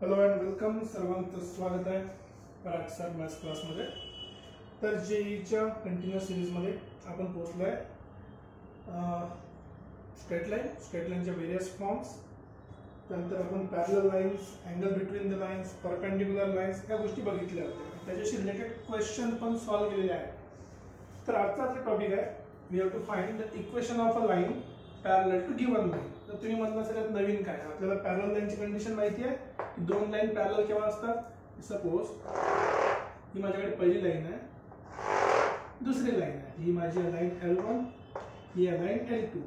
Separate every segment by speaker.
Speaker 1: Hello and welcome. सर्वांचं स्वागत आहे पराग सर मॅथ्स क्लासमध्ये. तर जेईच्या कंटिन्युअस सिरीजमध्ये आपण पोहोचलो आहे. स्ट्रेट लाईनच्या वेरियस फॉर्म्स, त्यानंतर आपण parallel lines, angle between the lines, perpendicular lines ह्या गोष्टी बघितल्या होत्या. त्याच्याशी रिलेटेड क्वेश्चन पण सॉल्व्ह केलेले आहेत. तर आजचा आपला टॉपिक आहे we have to find the equation of a line parallel to given line. तर तुम्ही म्हणला सगळ्यात नवीन काय, आपल्याला पॅरलल लाईनची कंडिशन माहिती आहे की दोन लाईन पॅरलल केव्हा असतात. सपोज ही माझ्याकडे पहिली लाईन आहे, दुसरी लाईन आहे, ही माझी लाईन L1, ही आहे लाईन L2.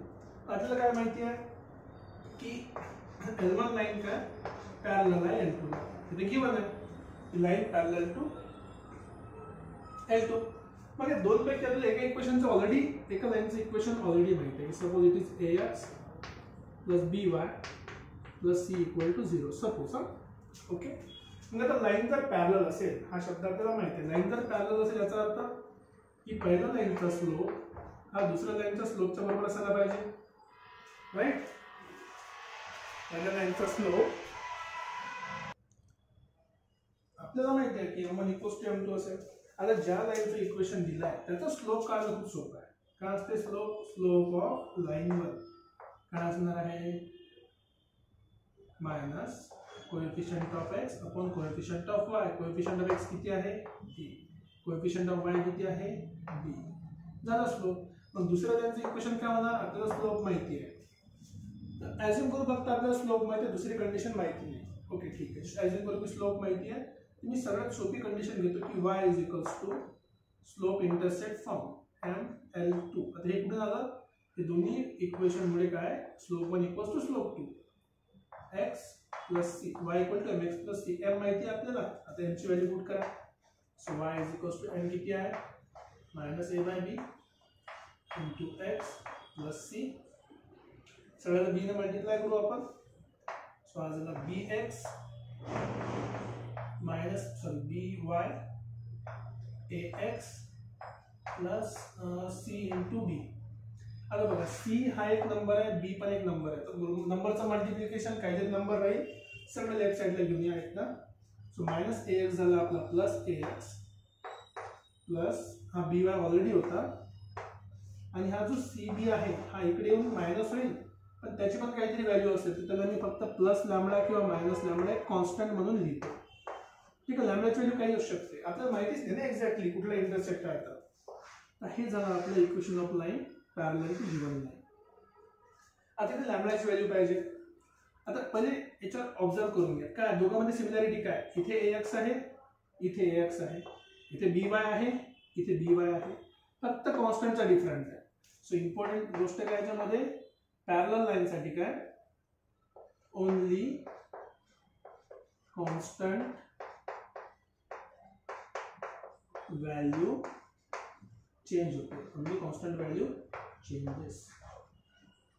Speaker 1: आपल्याला काय माहिती आहे की L1 लाईन काय पॅरलल आहे L2 ला. इथे गिवन आहे ही लाईन पॅरलल टू L2. मग या दोन पैकी आपल्याला एका इक्वेशनचं ऑलरेडी, एका लाईनचं इक्वेशन ऑलरेडी माहिती आहे. Suppose it is AX plus BY plus C equal to 0. Suppose okay. मग आता लाईन जर पॅरलल असेल, हा शब्द आपल्याला माहिती आहे. लाईन जर पॅरलल असेल याचा अर्थ की पहिल्या लाईनचा स्लोप हा दुसऱ्या लाईनच्या स्लोपच्या बरोबर असायला पाहिजे, राईट. पहिल्या लाईनचा स्लोप आपल्याला माहिती आहे की M1 इक्वल्स टू M2 असेल. आता ज्या लाईनचं इक्वेशन दिलं आहे त्याचा स्लोप काढणं खूप सोपं आहे. काय असते स्लोप ऑफ लाईन 1 काय असणार आहे, minus coefficient of x upon coefficient of y. Coefficient of x किती आहे a, कोएफिशिएंट ऑफ y किती आहे b. झाला स्लोप. मग दुसऱ्या लाईनचं इक्वेशन काय होणार, आपल्याला स्लोप माहिती आहे. तर ॲज्युम करू फक्त आपल्याला स्लोप माहिती आहे, दुसरी कंडिशन माहिती नाही. ओके ठीक आहे, ॲज्युम करू की स्लोप माहिती आहे. मी सगळ्यात सोपी कंडिशन घेतो की y is equals to slope intersect from ML2. आता हे कुठे झालं, हे दोन्ही इक्वेशन मुळे काय slope 1 equals to slope 2 x plus c, y equal to mx plus c. m माहिती आहे आपल्याला, आता m ची व्हॅल्यू पुट करा. So y is equals to m किती आहे minus a by b into x plus c. सगळ्याला b ने मल्टिप्लाय करू आपण. सो हा झाला bx minus by ax plus c into b. आता बघा c हा एक नंबर आहे, b पण एक नंबर आहे. तर नंबरचं मल्टिप्लिकेशन काहीतरी नंबर राहील, सगळं लेफ्ट साईडला घेऊन या एकदा. सो मायनस ax झाला आपला प्लस ax प्लस हा by ऑलरेडी होता आणि हा जो cb आहे हा इकडे येऊन मायनस होईल, पण त्याची पण काहीतरी व्हॅल्यू असेल तर त्याला मी फक्त प्लस लॅम्बडा किंवा मायनस लॅम्बडा एक कॉन्स्टंट म्हणून लिहितो. ठीक आहे, लॅम्बडाची व्हॅल्यू काही असू शकते, आपल्याला माहितीच नाही ना एक्झॅक्टली कुठला इंटरसेक्ट आहे. तर हे झालं आपलं equation of line parallel to given line. आता इथे लॅम्बडाची व्हॅल्यू पाहिजे. आता पहिले याच्यावर ऑब्झर्व करून घ्या काय दोघांमध्ये सिमिलॅरिटी काय. इथे ax आहे, इथे ax आहे, इथे by आहे, इथे by आहे, फक्त कॉन्स्टंटचा डिफरन्स आहे. सो इम्पॉर्टंट गोष्ट काय याच्यामध्ये, पॅरलल लाईन साठी काय ओनली कॉन्स्टंट व्हॅल्यू चेंज होते, ओनली कॉन्स्टंट व्हॅल्यू चेंजेस.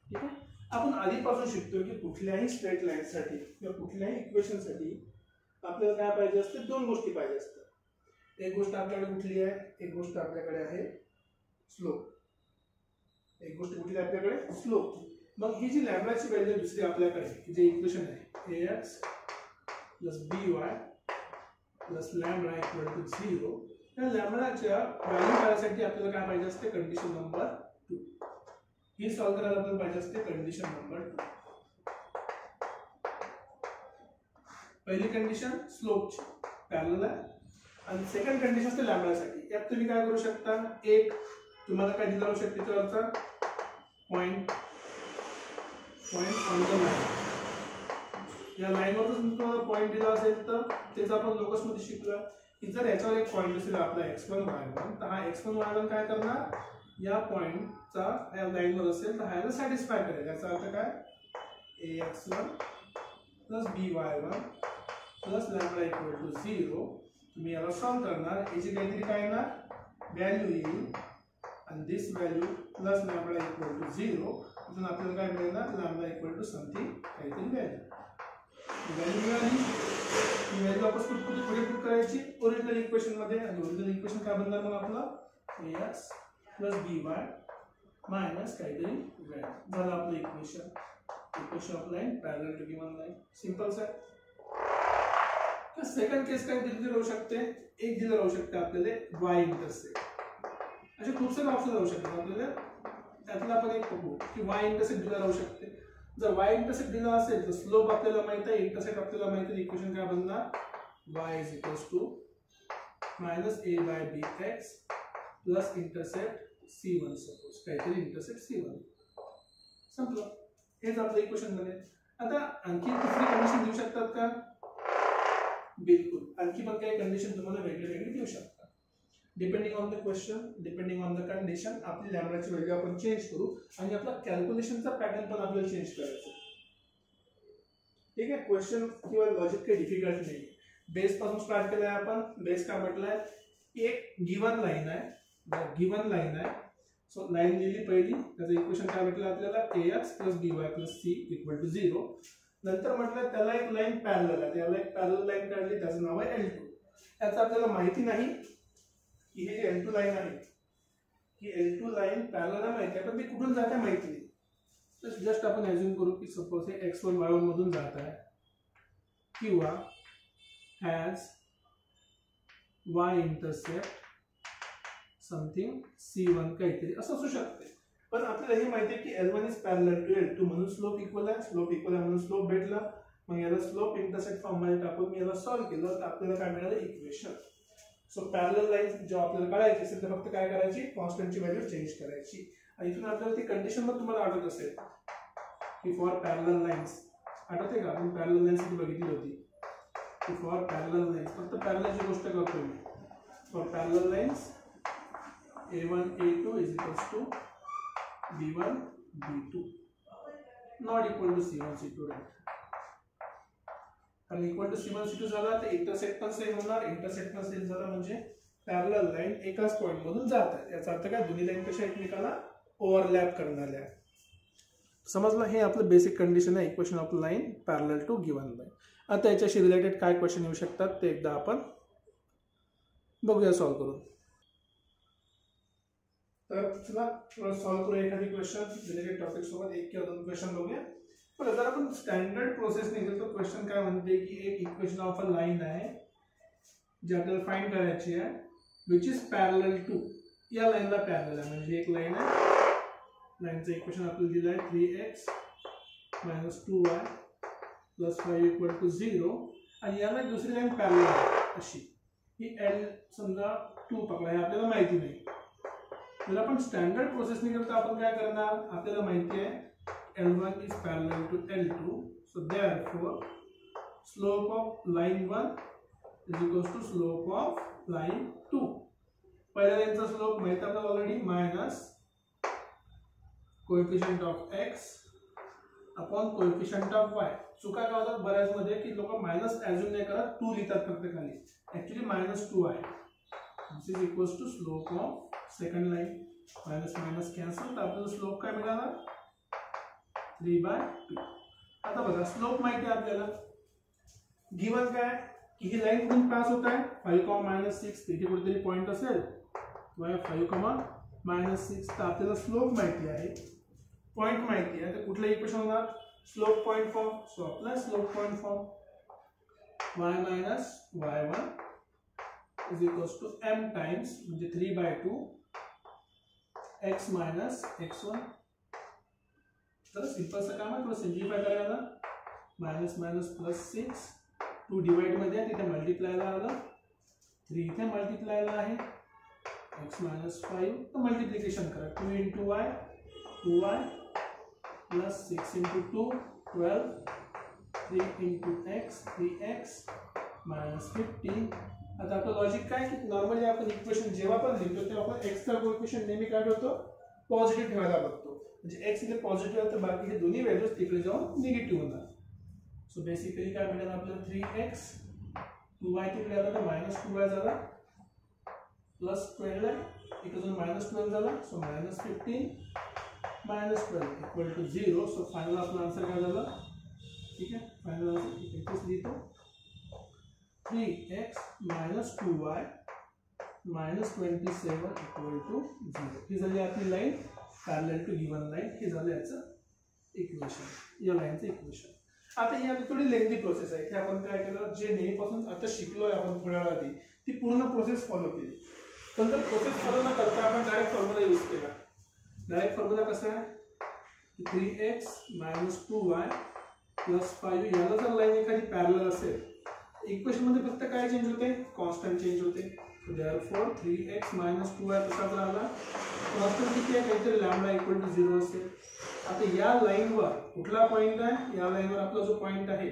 Speaker 1: ठीक आहे. आपण आधीपासून शिकतो की कुठल्याही स्ट्रेट लाईन साठी किंवा कुठल्याही इक्वेशन साठी आपल्याला काय पाहिजे असते, दोन गोष्टी पाहिजे असतात. एक गोष्ट आपल्याकडे कुठली आहे, एक गोष्ट आपल्याकडे आहे स्लोप. एक गोष्ट कुठली आहे आपल्याकडे स्लोप. मग ही जी लॅम्बडाची व्हॅल्यू दुसरी आपल्याकडे जे इक्वेशन आहे ax प्लस by प्लस लॅम्बडा इक्वल टू 0. त्या लॅम्बडाच्या व्हॅल्यू काढण्यासाठी आपल्याला काय पाहिजे असते, कंडिशन नंबर 2. ही सॉल्व्ह करायला आपल्याला पाहिजे असते कंडिशन नंबर 2. पहिली कंडिशन स्लोपची पॅरलल आहे आणि सेकंड कंडिशन असते लॅम्बडासाठी. यात तुम्ही काय करू शकता, एक तुम्हाला काय दिला असू शकते त्याचा पॉइंट ऑन द लाईन. या लाईनवरच तुम्हाला पॉइंट दिला असेल तर त्याचा आपण लोकस मध्ये शिकलो की जर याच्यावर एक पॉइंट असेल आपला x1 y1, तर हा x1 y1 काय करणार, या पॉइंटचा या लाईनवर असेल तर ह्याला सॅटिस्फाय करेल. याचा अर्थ काय ax1 प्लस by1 प्लस लॅम्बडा इक्वल टू 0. तुम्ही याला सॉल्व्ह करणार, याची काहीतरी काय येणार व्हॅल्यू येईल आणि this value plus lambda equal to 0. इथून आपल्याला काय मिळणार, लॅम्बडा इक्वल टू समथिंग काहीतरी व्हॅल्यू मिळाली. ही व्हॅल्यू वापस पुढे पुट करायची ओरिजिनल इक्वेशन मध्ये. आणि ओरिजिनल इक्वेशन काय बनणार मग आपलं ax प्लस by मायनस काहीतरी व्हॅल्यू. झालं आपलं equation. Equation of line parallel to given line. Simple सा. सेकंड केस काय दिलेली राहू शकते, एक दिलं राहू शकते आपल्याला वाय इंटरसेप्ट. असे खूप सारे ऑप्शन राहू शकतात आपल्याला, त्यातला आपण एक बघू की वाय इंटरसेप्ट दिला राहू शकते. जर वाय इंटरसेप्ट दिला असेल तर स्लोप आपल्याला माहित आहे, इंटरसेप्ट आपल्याला माहित आहे. इक्वेशन काय बनणार, y is equals to minus a by bx plus intercept c1. Suppose काहीतरी इंटरसेप्ट c1 संपलं. हेच आपलं इक्वेशन बनेल. आता आणखी दुसरी कंडिशन देऊ शकतात का, बिलकुल. आणखी पण काही कंडिशन तुम्हाला वेगळे वेगळे देऊ शकतात. Depending on the question, depending on the condition आपली लॅम्बडाची व्हॅल्यू आपण चेंज करू आणि आपला कॅल्क्युलेशनचा पॅटर्न पण आपल्याला चेंज करायचा. ठीक आहे. क्वेश्चन किंवा लॉजिक काही डिफिकल्ट नाही. बेस पासून स्टार्ट केलाय आपण. बेस काय म्हटलंय, एक गिवन लाईन आहे, गिवन लाईन आहे. सो लाईन लिहिली पहिली, त्याचं इक्वेशन काय म्हटलं आपल्याला, ax plus by plus c equal to 0. नंतर म्हटलं त्याला एक लाईन पॅरलल आहे, त्याला एक पॅरलल लाईन काढली, त्याचं नाव आहे L2. त्याचं आपल्याला माहिती नाही की हे जे L2 लाईन आहे ही L2 लाईन पॅरलल आहे माहिती आहे, पण ती कुठून जाते माहिती नाही. तर जस्ट आपण अज्युम करू की सपोज हे x1 y1 मधून जात आहे किंवा has y intercept something c1 काहीतरी असं असू शकते. पण आपल्याला हे माहिती आहे की L1 is parallel to L2 म्हणून स्लोप इक्वल आहे. स्लोप इक्वल आहे म्हणून स्लोप भेटला. मग याला स्लोप इंटरसेप्ट फॉर्म मध्ये टाकून मी याला सॉल्व्ह केलं तर आपल्याला काय मिळालं, इक्वेशन. सो पॅरलल लाईन जो आपल्याला काढायची असेल तर फक्त काय करायची, कॉन्स्टंटची व्हॅल्यू चेंज करायची. आणि इथून आपल्याला ती कंडिशन मग तुम्हाला आठवत असेल की फॉर पॅरलल लाईन्स, आठवते का, आपण पॅरलल लाईन्स बघितली होती की फॉर पॅरलल लाईन्स, फक्त पॅरललची गोष्ट करतोय मी. For parallel lines a1 a2 is equals to b1 b2 not equal to c1 c2, right? कारण इक्वल टू c1 c2 झाला तर इंटरसेक्ट पण सेम होणार. इंटरसेक्ट पण सेम झाला म्हणजे पॅरलल लाईन एकाच पॉइंट मधून जात आहे. याचा अर्थ काय, दोन्ही लाईन कशा एकमेकाला ओव्हरलॅप करणाऱ्या आहेत. समजलं. हे आपलं बेसिक कंडिशन आहे, equation of line parallel to given line. आता याच्याशी रिलेटेड काय क्वेश्चन येऊ शकतात ते एकदा आपण बघूया सॉल्व्ह करून. तर चला थोडं सॉल्व्ह करूया एखादी क्वेश्चन रिलेटेड टॉपिक सोबत. एक किंवा दोन क्वेश्चन बघूया. पण जर आपण स्टँडर्ड प्रोसेस निघेल तर क्वेश्चन काय म्हणते की एक इक्वेशन ऑफ अ लाईन आहे जी आपल्याला फाइंड करायची आहे, विच इज पॅरलल टू, या लाईनला पॅरलल आहे. म्हणजे एक लाईन आहे, लाईनचं इक्वेशन आपल्याला दिलं आहे 3x minus 2y plus 5 equal to 0 आणि याला दुसरी लाईन पॅरलल आहे अशी. ही L समजा 2 पकडा, हे आपल्याला माहिती नाही. जर आपण स्टँडर्ड प्रोसेस निघेल तर आपण काय करणार, आपल्याला माहिती आहे L1 is parallel to L2, so therefore slope of line 1 is equals to slope of line 2. पहिल्या लाईनचा स्लोप माहिती आपल्याला already, minus coefficient of x upon coefficient of y. चुका काय होतात बऱ्याच मध्ये की लोक मायनस अज्युम नाही करत, 2 लिहितात फक्त खाली, ऍक्च्युअली -2 आहे. This is equals to slope of second line. Minus minus cancel, तर आपल्याला स्लोप काय मिळाला 3/2. आता बघा स्लोप माहिती आहे आपल्याला, गिवन काय की ही लाईन कुठून पास होत आहे 5, -6, इथे कुठेतरी पॉइंट असेल 5, -6. तर आपल्याला स्लोप माहिती आहे, पॉइंट माहिती आहे. तर कुठलं इक्वेशन होणार, स्लोप पॉइंट फॉर्म. सो आपला slope point form y minus y1 is equals to m times म्हणजे 3/2 x मायनस x1. तर सिंपल सा काम आहे, थोडं सिंप्लिफाय करायला. मायनस मायनस प्लस 6, 2 डिवाइड मध्ये तिथे मल्टिप्लायला आलं, 3 इथे मल्टिप्लायला आहे, x मायनस 5. तर मल्टिप्लिकेशन करा, 2 into y 2y plus 6 into 2 12, 3 into x 3x minus 15. आता आपलं लॉजिक काय की नॉर्मली आपण इक्वेशन जेव्हा पण लिहितो तेव्हा आपण x चा कोएफिशियंट नेहमी काय ठेवतो, पॉझिटिव्ह ठेवायला बघतो. म्हणजे x इथे पॉझिटिव्ह आहे तर बाकीचे दोन्ही व्हॅल्यूज तिकडे जाऊन निगेटिव्ह होणार. सो बेसिकली काय मिळालं आपल्याला 3x, 2y तिकडे आला तर -2y झाला, प्लस 12 आहे, इकडे जाऊन -12 झाला. So -15 -12 equal to 0. So final आपला आन्सर काय झाला, ठीक आहे. फायनल आन्सर इथेच लिहितो, 3x minus 2y minus 27 equal to 0. ही झाली आपली line parallel to given line. हे झालं याचं इक्वेशन, या लाईनचं इक्वेशन. आता ही आपली थोडी लेंथी प्रोसेस आहे. आपण काय केलं, जे नेहमीपासून आता शिकलोय आपण थोड्या वेळा आधी, ती पूर्ण प्रोसेस फॉलो केली. पण जर प्रोसेस फॉलो न करता आपण डायरेक्ट फॉर्म्युला यूज केला. डायरेक्ट फॉर्म्युला कसा आहे, 3x - 2y + 5 याला जर लाईन एखादी पॅरलल असेल, इक्वेशन मध्ये फक्त काय चेंज होते, कॉन्स्टंट चेंज होते. देयरफॉर 3x - 2y तसाच राहिला. कॉन्स्टंट किती आहे, काहीतरी लॅम्बडा = 0 असेल. आता या लाईनवर कुठला पॉइंट आहे, या लाईनवर आपला जो पॉइंट आहे,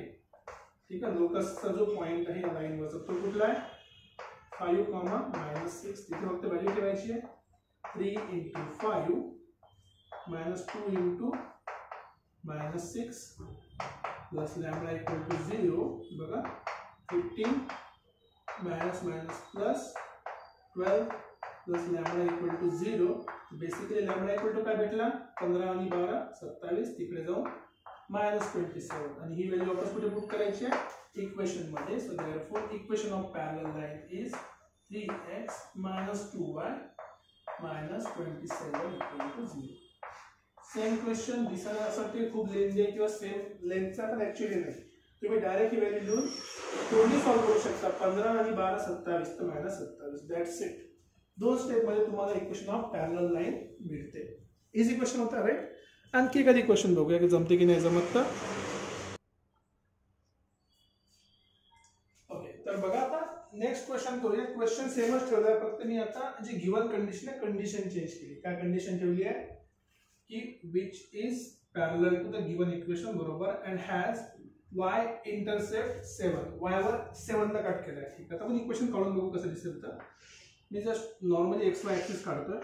Speaker 1: ठीक आहे, लोकसचा जो पॉइंट आहे या लाईनवरचा, तो कुठला आहे, 5, -6. तिथे फक्त व्हॅल्यू ठेवायची आहे. 3 × 5 - 2 × -6 प्लस लॅम्बडा = 0. बघा 15 plus 12 plus lambda = 0. Basically lambda काय भेटला, 15 आणि 12 27. तिकडे जाऊन -27 आणि ही व्हॅल्यू वापस कुठे पुट करायची आहे, इक्वेशन मध्ये. So therefore equation of parallel line is 3x - 2y - 27 = 0. Same question दिसायला असं ते खूप लेंथी आहे किंवा सेम लेंथचा, पण ऍक्च्युअली नाही. तुम्ही डायरेक्ट ही व्हॅल्यू लिहून तोंडी सॉल्व्ह करू शकता. 15 आणि 12 27 तर -27. That's it. 2 स्टेप मध्ये तुम्हाला इक्वेशन ऑफ पॅरलल लाईन मिळते. इझी क्वेश्चन होता, राईट. आणखी एखादी क्वेश्चन बघूया की जमते की नाही जमत तर. ओके, तर बघा आता नेक्स्ट क्वेश्चन करूया. क्वेश्चन सेमच ठेवलाय, फक्त मी आता जी गिवन कंडिशन आहे, कंडिशन चेंज केली. काय कंडिशन ठेवली आहे की which is parallel to the given equation, बरोबर, and has y intercept 7. y वर 7 ला कट केलाय. ठीक आहे, आता आपण इक्वेशन काढून बघू कसं दिसेल. तर मी जस्ट नॉर्मली XY ऍक्सिस काढतोय.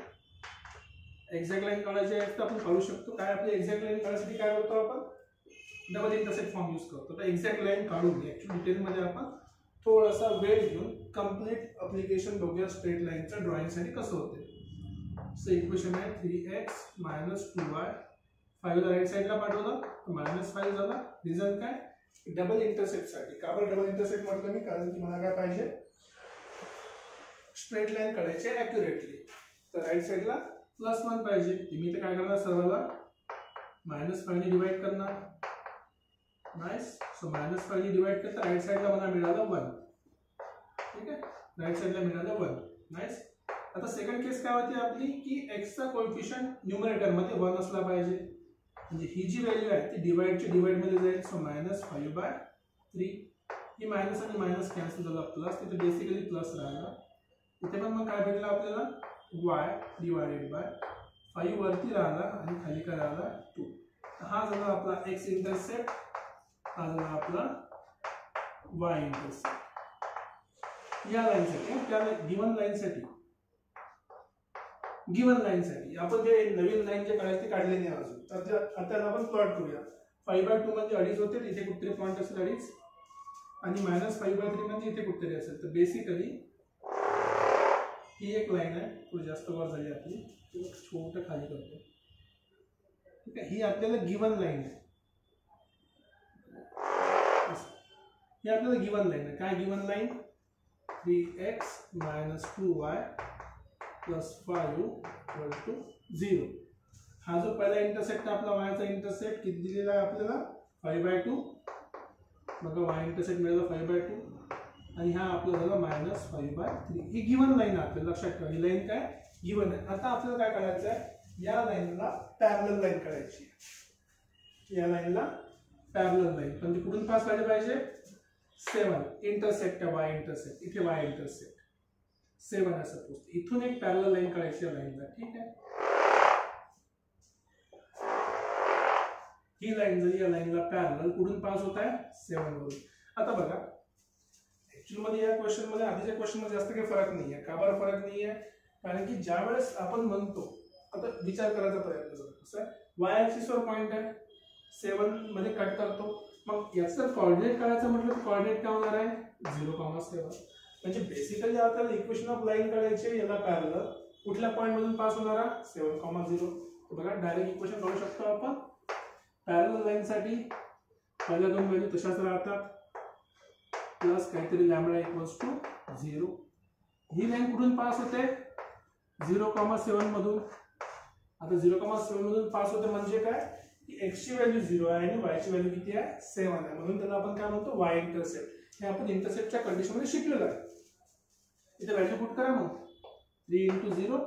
Speaker 1: एक्झॅक्ट लाईन काढायची आहे तर आपण काढू शकतो. काय आपली एक्झॅक्ट लाईन काढण्यासाठी काय करतो आपण, डबल इंटरसेक्ट फॉर्म यूज करतो. तर एक्झॅक्ट लाईन काढून ऍक्च्युअली डिटेलमध्ये आपण थोडासा वेळ घेऊन कंप्लीट अप्लिकेशन बघूया स्ट्रेट लाईनच्या ड्रॉइंगसाठी कसं होते. सो इक्वेशन आहे 3x - 2y. 5 ला राईट साईडला पाठवलं तर -5 झाला. रिझन काय, डबल इंटरसेप्ट साठी. का बरं डबल इंटरसेप्ट म्हटलं मी, कारण की मला काय पाहिजे, स्ट्रेट लाईन काढायची ॲक्युरेटली. तर राईट साईडला +1 पाहिजे. मी तर काय करणार, सर्वाला -5 ने डिवाइड करणार. नाईस. सो -5 ने डिवाइड करता राईट साईडला मला मिळालं 1. ठीक आहे, राईट साईडला मिळालं 1. नाईस. आता सेकंड केस काय होती आपली, की x चा कोएफिशियंट न्यूमरेटर मध्ये 1 असला पाहिजे. म्हणजे ही जी व्हॅल्यू आहे ती डिवाइडची डिवाइड मध्ये जाईल. सो -5/3. ही मायनस आणि मायनस कॅन्सल झाला, प्लस. तिथे बेसिकली प्लस राहिला. इथे पण मग काय भेटलं आपल्याला, y / 5 वरती राहिला आणि खाली काय राहिला 2. हा झाला आपला x इंटरसेप्ट, हा झाला आपला y इंटरसेप्ट. या लाईनसाठी, त्या गिवन लाईनसाठी आपण जे नवीन लाईन जे काढायची काढले नाही अजून. तर आता आपण प्लॉट करूया. 5/2 म्हणजे 2.5 होते, इथे कुठेतरी पॉईंट असेल 2.5, आणि -5/3 म्हणजे इथे कुठेतरी असेल. तर बेसिकली ही एक लाईन आहे, थोडी जास्त वर झाली आपली, छोटं खाली करतो. ठीक आहे, ही आपल्याला गिवन लाईन आहे. ही आपल्याला गिवन लाईन आहे. काय गिवन लाईन, 3x - 2y + 5 = 0. हा जो पहिला इंटरसेक्ट आपला y चा इंटरसेक्ट किती दिलेला आहे आपल्याला, 5/2. मग y इंटरसेक्ट मिळाला 5/2 आणि हा आपला झाला -5/3. ही गिवन लाईन आहे, आपल्याला लक्षात ठेवा. ही लाईन काय गिवन आहे. आता आपल्याला काय करायचं आहे, या लाईनला पॅरलल लाईन काढायची. या लाईनला पॅरलल लाईन, पण ती कुठून पास व्हायला पाहिजे, 7 इंटरसेक्ट y इंटरसेक्ट. इथे y इंटरसेक्ट 7 आहे सपोज. इथून एक पॅरलल लाईन काढायची या लाईनला. ठीक आहे, ही लाईन जर या लाईनला पॅरलल कुठून पास होत आहे, 7 वरून. आता बघा ऍक्च्युअली मध्ये या क्वेश्चन मध्ये आधीच्या क्वेश्चन मध्ये जास्त काही फरक नाहीये. का बरं फरक नाहीये, कारण की ज्या वेळेस आपण म्हणतो, आता विचार करायचा प्रयत्न करतो, कसं आहे, y ऍक्सिस वर पॉइंट आहे, 7 मध्ये कट करतो. मग याचं कॉर्डिनेट काढायचं म्हटलं तर कॉर्डिनेट काय होणार आहे, 0,7. म्हणजे बेसिकली आपल्याला इक्वेशन ऑफ लाईन काढायचे याला पॅरलल, कुठल्या पॉइंट मधून पास होणारा, 7,0. बघा डायरेक्ट इक्वेशन काढू शकतो आपण. पॅरलल लाईन साठी पहिल्या 2 व्हॅल्यू तशाच राहतात, प्लस काहीतरी लॅम्बडा = 0. ही लाईन कुठून पास होते, 0,7 मधून. आता 0,7 मधून पास होते म्हणजे काय, की x ची व्हॅल्यू 0 आहे आणि y ची व्हॅल्यू किती आहे 7 आहे, म्हणून त्याला आपण काय म्हणतो y इंटरसेप्ट. हे आपण इंटरसेप्टच्या कंडिशन मध्ये शिकलेलो आहे. इथे व्हॅल्यू पुट करा मग. 3 × 0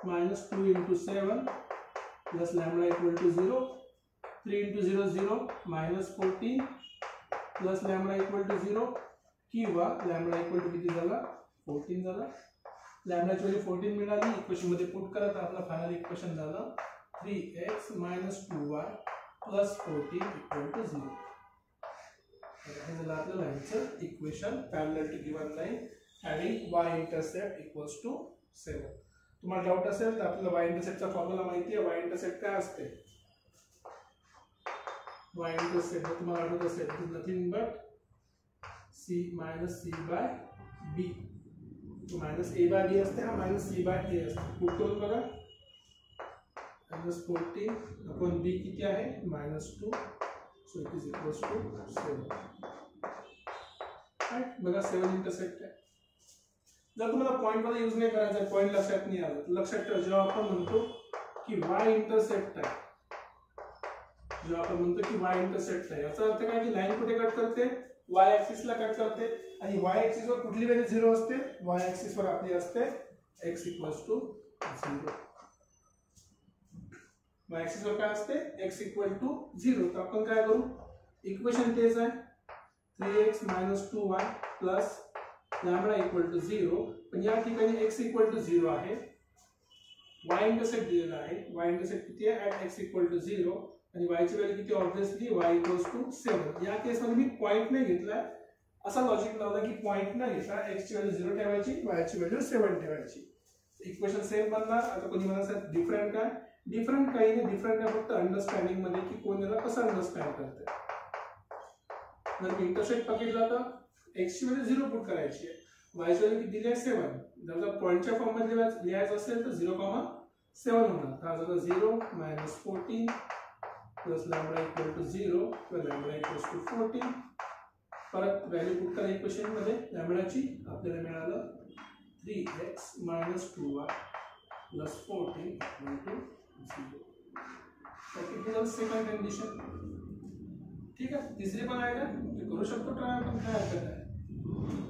Speaker 1: minus 2 × 7 plus lambda equal to 0. 3 × 0 0 minus 14 plus lambda equal to 0 किंवा lambda equal to किती झाला 14 झाला. लॅम्बडाची व्हॅल्यू 14 मिळाली. इक्वेशन मध्ये पुट करा तर आपला फायनल इक्वेशन झालं 3x minus 2y plus 14 equal to 0. हे झालं आपल्या लाईनचं equation parallel to given line having y intercept equals to 7. तुम्हाला डाऊट असेल तर आपल्याला y इंटरसेप्टचा फॉर्म्युला माहिती आहे. y इंटरसेप्ट काय असते? y इंटरसेप्ट तुम्हाला आठवत असेल it is nothing but c minus c by b. तो माइनस a by b असते हा माइनस c by a असते. पुट करून बघा. -14 अपॉन b किती आहे -2. So it is equals to 7. Right. बघा 7 इंटरसेप्ट आहे. जर तुम्हाला पॉइंट मध्ये यूज नाही करायचा, पॉइंट लक्षात नाही आलं, लक्षात ठेवा जेव्हा आपण म्हणतो की y इंटरसेप्ट आहे, जेव्हा आपण म्हणतो की y इंटरसेप्ट आहे, याचा अर्थ काय की लाईन कुठे कट करते? y ऍक्सिस ला कट करते. आणि y ऍक्सिस वर कुठली व्हॅल्यू 0 असते? y ऍक्सिस वर आपली असते x equals to 0. y axis वर काय असते? x equal to 0. तर आपण काय करू? इक्वेशन तेच आहे 3x - 2y plus lambda equal to 0. पण या ठिकाणी x इक्वल टू 0 आहे, y इंटरसेप्ट दिलेला आहे. y इंटरसेप्ट किती आहे? ॲट x इक्वल टू 0 आणि y ची व्हॅल्यू किती? Obviously y equals to 7. या केस मध्ये मी पॉइंट नाही घेतलाय, असा लॉजिक लावला की पॉइंट न घेता x ची व्हॅल्यू 0 ठेवायची, y ची व्हॅल्यू 7 ठेवायची. इक्वेशन सेम बनणार. आता कोणी म्हणायचं डिफरंट काय? डिफरंट काही नाही, डिफरंट आहे फक्त अंडरस्टँडिंग मध्ये की कोण याला कसं अंडरस्टँड करते. जर मी इंटरसेप्ट बघितला तर x ची व्हॅल्यू 0 पुट करायची आहे, y ची व्हॅल्यू किती दिली आहे 7. जर पॉइंटच्या फॉर्म मध्ये लिहायचं असेल तर 0,7 होणार. तर झालं 0 - 14 प्लस लॅम्बडा इक्वल टू 0 किंवा लॅम्बडा इक्वल्स टू 14. परत व्हॅल्यू पुट करा इक्वेशन मध्ये लॅम्बडाची. आपल्याला मिळालं 3x - 2y plus 14 equal to 0. किती झालं सेकंड कंडिशन. ठीक आहे. तिसरी पण आहे का? करू शकतो ट्राय, पण काय हरकत आहे.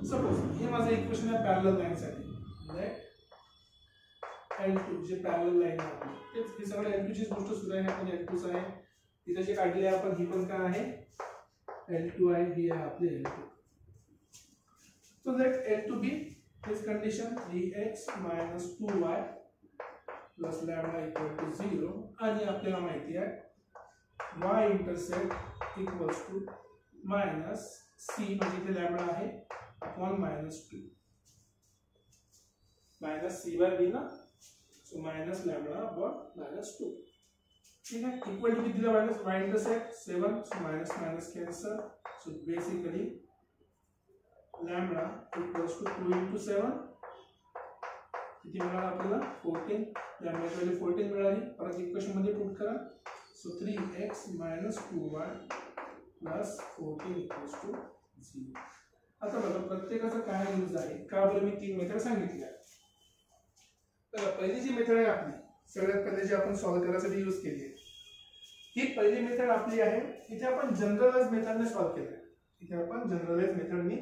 Speaker 1: सपोज हे माझं इक्वेशन आहे पॅरलल लाईन साठी. L2 जे पॅरलल लाईन आहे आपली, तेच हे सगळं L2 चीच गोष्ट सुरू आहे. आपण L2 आहे इथे जे काढली आहे आपण, ही पण काय आहे L2 आहे, ही आहे आपली L2. So let L2 be this condition 3x - 2y plus lambda equal to 0. आणि आपल्याला माहिती आहे y intercept equals to minus c म्हणजे इथे लॅम्बडा आहे upon -2 minus c by b ना. So minus lambda upon -2. ठीक है. इक्वल टू किती दिला? Minus y intercept 7. So minus minus cancel. So basically lambda equals to 2 × 7 किती मिळाला आपल्याला 14. लॅम्बडाची व्हॅल्यू 14 मिळाली. परत इक्वेशन मध्ये पुट करा. So 3x - 2y plus 14 equals to 0. आता बघा प्रत्येकाचा काय यूज आहे का बरं मी 3 मेथड सांगितल्या. तर पहिली जी मेथड आहे आपली सगळ्यात पहिले जे आपण सॉल्व्ह करण्यासाठी यूज केली आहे, ही पहिली मेथड आपली आहे. इथे आपण जनरलाइज मेथडने सॉल्व्ह केलं. इथे आपण जनरलाइज मेथडने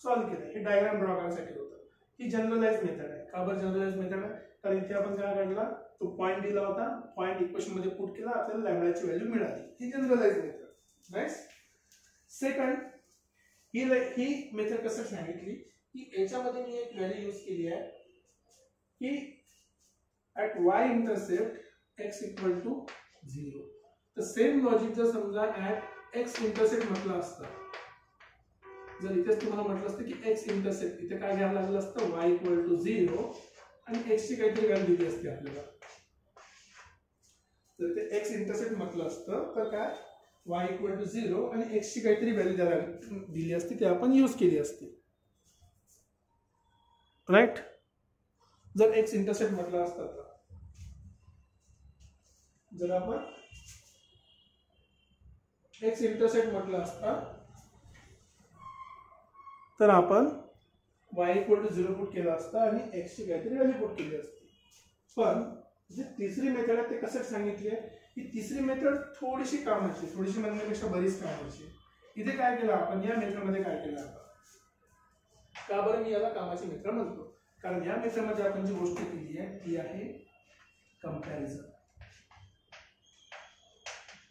Speaker 1: सॉल्व्ह केलं. हे डायग्राम ड्रॉ करण्यासाठी होतं. ही जनरलाइज मेथड आहे. का बरं जनरलाइज मेथड आहे? कारण इथे आपण काय काढला, तो पॉइंट दिला होता, पॉइंट इक्वेशन मध्ये पुट केला, आपल्याला लॅम्बडाची व्हॅल्यू मिळाली. ही जनरलाइज मेथड. नाइस. सेकंड ही मेथड कसं सांगितली की याच्यामध्ये मी एक व्हॅल्यू यूज केली आहे की at y intercept x equal to 0. तर सेम लॉजिक जर समजा at x इंटरसेप्ट म्हटलं असतं, जर इथेच तुम्हाला म्हटलं असतं की x इंटरसेप्ट, इथे काय घ्यायला लागलं असतं y इक्वल टू 0 आणि x ची काहीतरी व्हॅल्यू दिली असते आपल्याला. तर ते x इंटरसेप्ट म्हटलं असतं तर काय y इक्वल टू 0 आणि x ची काहीतरी व्हॅल्यू द्यायला दिली असती, ते आपण यूज केली असती. राइट. जर x इंटरसेप्ट म्हटलं असतं तर, जर आपण x इंटरसेप्ट म्हटलं असता तर आपण y इक्वल टू 0 पुट केला असता आणि x ची काहीतरी व्हॅल्यू पुट केली असती. पण जे तिसरी मेथड आहे ते कसं सांगितली आहे ही तिसरी मेथड थोडीशी कामाची, थोडीशी म्हणण्यापेक्षा बरीच कामाची. इथे काय केलं आपण, या मेथडमध्ये काय केलं आपण, का बरं मी याला कामाची मेथड म्हणतो, कारण या मेथडमध्ये आपण जी गोष्ट केली आहे ती आहे कंपॅरिझन.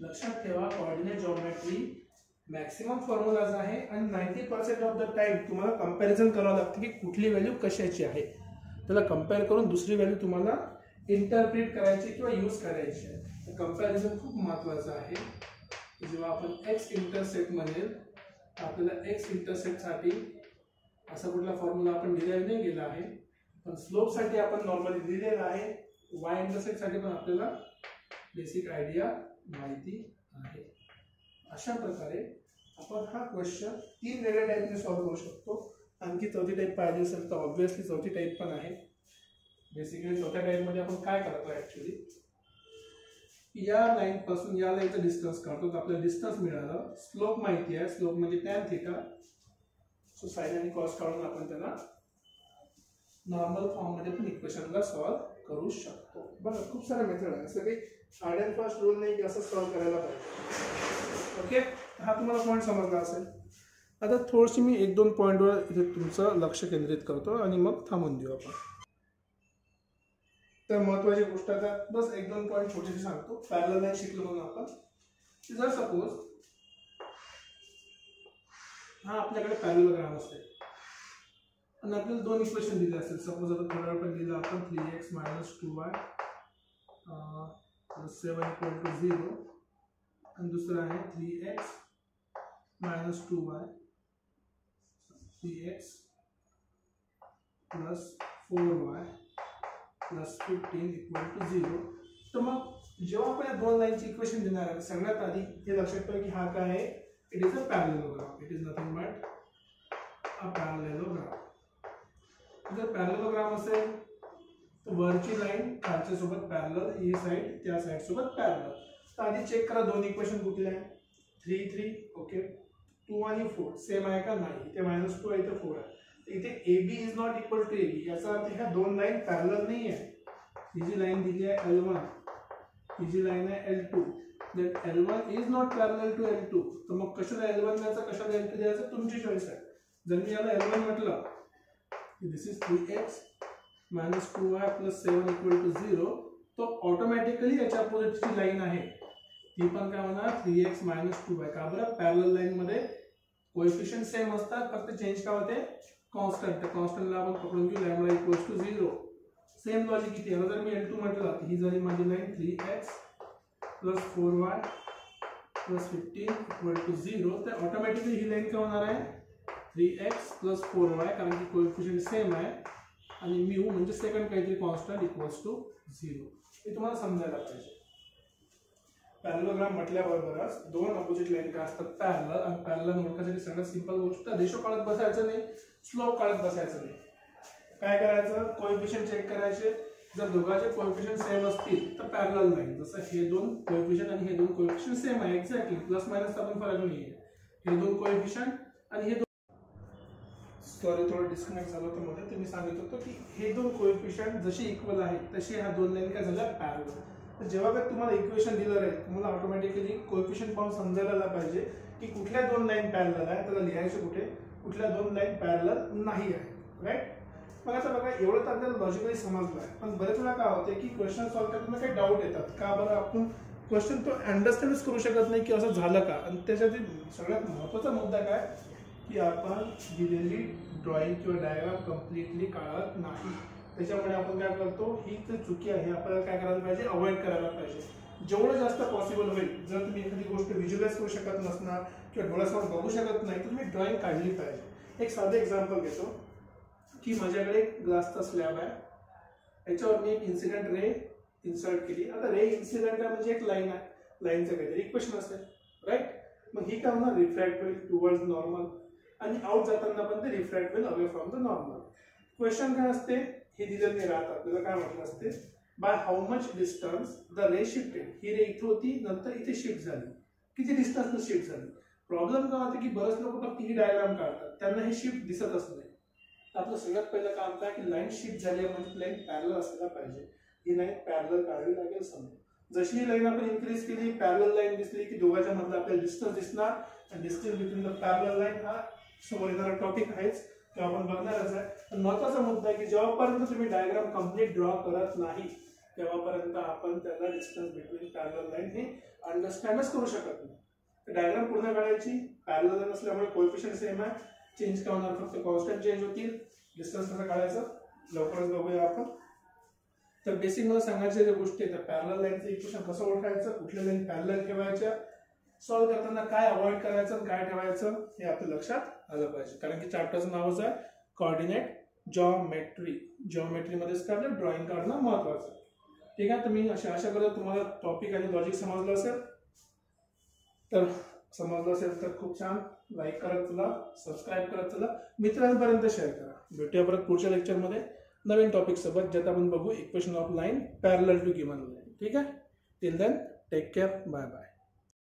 Speaker 1: लक्षात ठेवा, कोऑर्डिनेट जॉमेट्री मॅक्सिमम फॉर्म्युलाज आहे आणि 90% ऑफ द टाइम तुम्हाला कंपॅरिझन करावं लागतं की कुठली व्हॅल्यू कशाची आहे. त्याला कंपेअर करून दुसरी व्हॅल्यू तुम्हाला इंटरप्रिट करायची किंवा यूज करायची आहे. कंपॅरिझन खूप महत्त्वाचं आहे. जेव्हा आपण एक्स इंटरसेप्ट म्हणेल आपल्याला एक्स इंटरसेप्टसाठी असा कुठला फॉर्म्युला आपण डिराइव्ह नाही केला आहे, पण स्लोपसाठी आपण नॉर्मली दिलेला आहे. वाय इंटरसेप्टसाठी पण आपल्याला बेसिक आयडिया माहिती आहे. अशा प्रकारे आपण हा क्वेश्चन 3 वेगळ्या टाईपने सॉल्व्ह करू शकतो. आणखी चौथी टाईप पाहिजे असेल तर ऑब्व्हियसली चौथी टाईप पण आहे. बेसिकली चौथ्या टाईपमध्ये आपण काय करतो, ॲक्च्युली या लाईन पासून या लाईनचं डिस्टन्स काढतो, तर आपल्याला डिस्टन्स मिळालं, स्लोप माहिती आहे, स्लोप म्हणजे टॅन थिटा. सो साइन आणि कॉस काढून आपण त्याला नॉर्मल फॉर्ममध्ये पण इक्वेशनला सॉल्व्ह करू शकतो. बघा खूप सारे मेथड आहे, असं काही हार्ड अँड फास्ट रूल नाही की असं सॉल्व्ह करायला पाहिजे. ओके, हा तुम्हाला पॉईंट समजला असेल. आता थोडीशी मी 1-2 पॉईंटवर इथे तुमचं लक्ष केंद्रित करतो आणि मग थांबून देऊ आपण. तर महत्त्वाची गोष्ट आता बस 1-2 पॉईंट छोटेसे सांगतो. पॅरलल लाईन शिकलो म्हणून आपण, जर सपोज हा आपल्याकडे पॅरललोग्राम असेल आणि आपल्याला 2 इक्वेशन दिले असेल. सपोज आता थोड्या वेळ पण दिलं आपण 3x - 2y + 7 = 0 आणि दुसरा आहे 3x - 2y 3x + 4y + 15 = 0. तर मग जेव्हा आपण या 2 लाईनची इक्वेशन देणार आहे, सगळ्यात आधी हे लक्षात ठेवा की हा काय आहे, it is a parallelogram. It is nothing but a parallelogram. जर पॅरलेलोग्राम असेल तर वरची लाईन खालच्या सोबत पॅरलल, ही साइड त्या साइड सोबत पॅरलल. तर आधी चेक करा 2 इक्वेशन कुठले आहे. 3 3 ओके, 2 आणि 4 सेम आहे का, नाही. इथे -2 आहे, इथे 4 आहे. इथे AB is not equal to AB, याचा अर्थ ह्या 2 लाईन पॅरलल नाही आहे. ही जी लाईन दिली आहे L1, ही जी लाईन आहे L2, then L1 is not parallel to L2. तर मग कशाला L1 द्यायचं, कशाला L2 द्यायचं, तुमची चॉईस आहे. जर मी याला L1 म्हटलं, दिस इज 3x - 2y + 7 = 0, तो ऑटोमॅटिकली याच्या अपोजिटची लाईन आहे ती पण काय होणार 3x - 2y. का बरं, पॅरलल लाईन मध्ये कोएफिशिएंट सेम असतात, फक्त चेंज काय होते, कॉन्स्टंट. कॉन्स्टंटला आपण पकडून घेऊ लॅम्बडा = 0. सेम लॉजिक इथे. जर मी L2 म्हटलं तर ही झाली माझी लाईन 3x + 4y + 15 = 0. तर ऑटोमॅटिकली ही लाईन काय होणार आहे 3x + 4y, कारण की कोएफिशिएंट सेम आहे आणि म्यू म्हणजे सेकंड काहीतरी कॉन्स्टंट = 0. हे तुम्हाला समजायला पाहिजे. पॅरलेलोग्राम म्हटल्याबरोबरच 2 अपोजिट लाईन काय असतात, पॅरलल. आणि पॅरलल ओळखण्यासाठी सगळ्यात सिंपल गोष्ट, रेशो काढत बसायचं नाही, स्लोप काढत बसायचं नाही. काय करायचं, कोएफिशिएंट चेक करायचे. जर दोघांचे कोएफिशिएंट सेम असतील तर पॅरलल लाईन. जसं हे 2 कोएफिशिएंट आणि हे 2 कोएफिशिएंट सेम आहे, एक्झॅक्टली प्लस मायनसचा पण फरक नाही आहे. हे 2 कोएफिशिएंट आणि हे सॉरी थोडं डिस्कनेक्ट झालं होतं मध्ये. ते मी सांगित होतो की हे 2 कोएफिशिएंट जसे इक्वल आहेत तसे ह्या 2 लाईन काय झाल्या पॅरलल. तर जेव्हा काय तुम्हाला इक्वेशन दिलं राहील, तुम्हाला ऑटोमॅटिकली कोएफिशिएंट पाहून समजायला पाहिजे की कुठल्या 2 लाईन पॅरलल आहे, त्याला लिहायचे कुठे, कुठल्या 2 लाईन पॅरलल नाही आहे. राईट. मग आता बघा एवढं तर आपल्याला लॉजिकली समजलं आहे, पण बरेच वेळा काय होते की क्वेश्चन सॉल्व्ह करताना काही डाऊट येतात. का बरं, आपण क्वेश्चन तो अंडरस्टँडच करू शकत नाही की असं झालं का. आणि त्याच्यातील सगळ्यात महत्त्वाचा मुद्दा काय की आपण दिलेली ड्रॉइंग किंवा डायग्राम कम्प्लिटली काढत नाही. त्याच्यामुळे आपण काय करतो, ही तर चुकी आहे, आपल्याला काय करायला पाहिजे, अवॉइड करायला पाहिजे जेवढं जास्त पॉसिबल होईल. जर तुम्ही एखादी गोष्ट व्हिज्युअलाइज करू शकत नसणार किंवा डोळ्यासमोर बघू शकत नाही तर तुम्ही ड्रॉइंग काढली पाहिजे. एक साधं एक्झाम्पल घेतो की माझ्याकडे एक ग्लासचा स्लॅब आहे, याच्यावर मी एक इन्सिडेंट रे इन्सर्ट केली. आता रे इन्सिडेंट म्हणजे एक लाईन आहे, लाईनचं काहीतरी इक्वेशन असेल. राईट. मग ही काय होणार, रिफ्रॅक्ट होईल टुवर्ड्स नॉर्मल आणि आउट जाताना पण ते रिफ्रॅक्ट होईल away from the normal. Question काय असते, हे दिलेलं नाही राहत, आपल्याला काय म्हटलं असते, by how much distance the ray shifted. ही रे इथे होती, नंतर इथे शिफ्ट झाली, किती डिस्टन्स शिफ्ट झाली. प्रॉब्लेम काय होते की बरेच लोक फक्त ही डायग्राम काढतात, त्यांना हे शिफ्ट दिसतच नाही. आपलं सगळ्यात पहिलं काम काय की लाईन शिफ्ट झाली म्हणजे लाईन पॅरलल असायला पाहिजे. ही लाईन पॅरलल काढावी लागेल समजा. जशी ही लाईन आपण इन्क्रीज केली, पॅरलल लाईन दिसली की दोघांच्या मधला आपल्याला डिस्टन्स दिसणार, आणि distance between the parallel line हा समोर येणारा टॉपिक आहेच, तो आपण बघणारच आहे. पण महत्वाचा मुद्दा आहे की जेव्हापर्यंत तुम्ही डायग्राम कम्प्लीट ड्रॉ करत नाही तेव्हापर्यंत आपण त्याला डिस्टन्स बिटवीन पॅरलल लाईन हे अंडरस्टँडच करू शकत नाही. डायग्राम पूर्ण काढायची, पॅरलल लाईन असल्यामुळे कोएफिशियंट सेम आहे, चेंज काय होणार, फक्त कॉन्स्टंट चेंज होतील. डिस्टन्स कसं काढायचं लवकरच बघूया आपण. तर बेसिक मला सांगायच्या ज्या गोष्टी आहेत, पॅरलल लाईनचं इक्वेशन कसं ओळखायचं, कुठल्या लाईन पॅरलल ठेवायच्या, सॉल्व्ह करताना काय अवॉइड करायचं आणि काय ठेवायचं हे आपल्या लक्षात आलं पाहिजे. कारण की चॅप्टरचं नावच आहे कोऑर्डिनेट जॉमेट्री. जॉमेट्रीमध्येच काय आपल्याला ड्रॉइंग काढणं महत्वाचं आहे. ठीक आहे, तर मी आशा करतो तुम्हाला टॉपिक आणि लॉजिक समजलं असेल. तर समजलं असेल तर खूप छान. लाईक करत चला, सबस्क्राईब करत चला, मित्रांपर्यंत शेअर करा. भेटूया परत पुढच्या लेक्चरमध्ये नवीन टॉपिक सोबत, ज्यात आपण बघू equation of line parallel to given line. ठीक आहे, till then take care, bye bye.